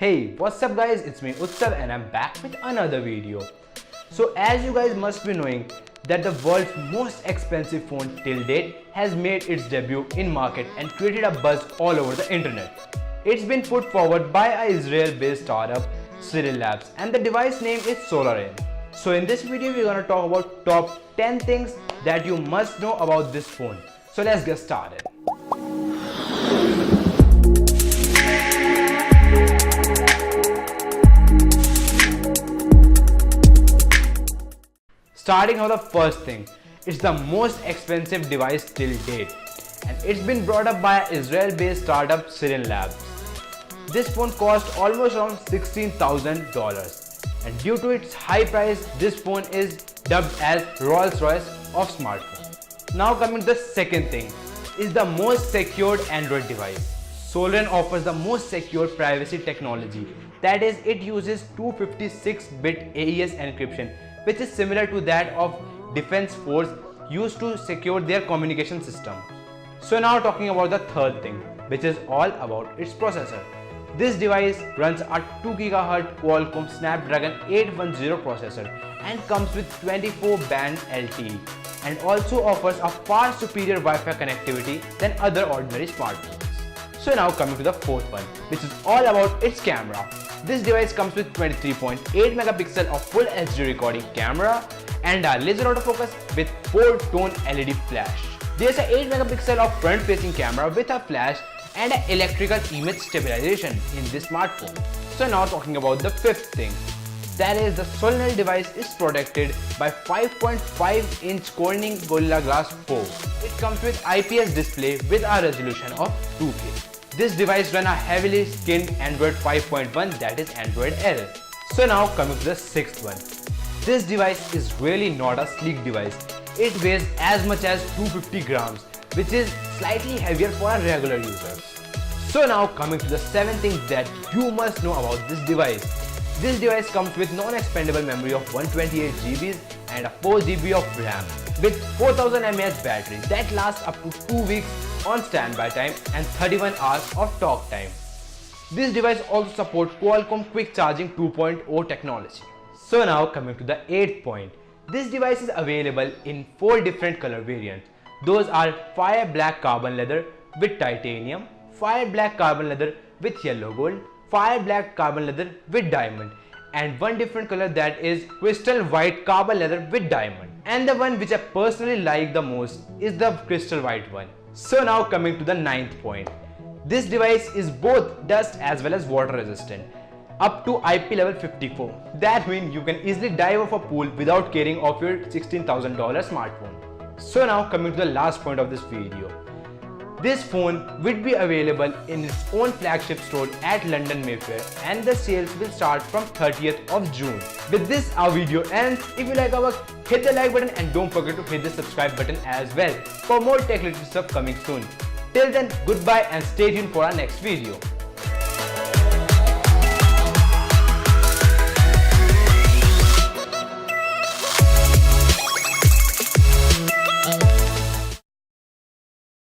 Hey, what's up guys, it's me Utsav and I'm back with another video. So as you guys must be knowing that the world's most expensive phone till date has made its debut in market and created a buzz all over the internet. It's been put forward by a Israel-based startup, Cyril Labs, and the device name is SolarAir. So in this video we're gonna talk about top 10 things that you must know about this phone. So let's get started. Starting with the first thing, it's the most expensive device till date, and it's been brought up by Israel-based startup Cyril Labs. This phone cost almost around $16,000, and due to its high price, this phone is dubbed as Rolls-Royce of smartphones. Now coming to the second thing, is the most secured Android device. SolarAir offers the most secure privacy technology. That is, it uses 256-bit AES encryption, which is similar to that of Defense Force used to secure their communication system. So now talking about the third thing, which is all about its processor. This device runs a 2 GHz Qualcomm Snapdragon 810 processor and comes with 24-band LTE and also offers a far superior Wi-Fi connectivity than other ordinary smartphones. So now coming to the fourth one, which is all about its camera. This device comes with 23.8 megapixel of full HD recording camera and a laser autofocus with 4-tone LED flash. There's a 8 megapixel of front-facing camera with a flash and an electrical image stabilization in this smartphone. So now talking about the fifth thing, that is the SolarAir device is protected by 5.5-inch Corning Gorilla Glass 4. It comes with IPS display with a resolution of 2K. This device runs a heavily skinned Android 5.1, that is Android L. So now coming to the sixth one. This device is really not a sleek device. It weighs as much as 250 grams, which is slightly heavier for a regular user. So now coming to the seventh thing that you must know about this device. This device comes with non-expandable memory of 128 GB and a 4 GB of RAM with 4000 mAh battery that lasts up to 2 weeks on standby time and 31 hours of talk time. This device also supports Qualcomm Quick Charging 2.0 technology. So now coming to the eighth point. This device is available in 4 different color variants. Those are fire black carbon leather with titanium, fire black carbon leather with yellow gold, fire black carbon leather with diamond, and one different color that is crystal white carbon leather with diamond. And the one which I personally like the most is the crystal white one. So now coming to the ninth point. This device is both dust as well as water resistant up to IP level 54. That means you can easily dive off a pool without caring of your $16,000 smartphone. So now coming to the last point of this video. This phone will be available in its own flagship store at London Mayfair and the sales will start from 30th of June. With this our video ends. If you like our work, hit the like button and don't forget to hit the subscribe button as well for more tech related stuff coming soon. Till then, goodbye and stay tuned for our next video.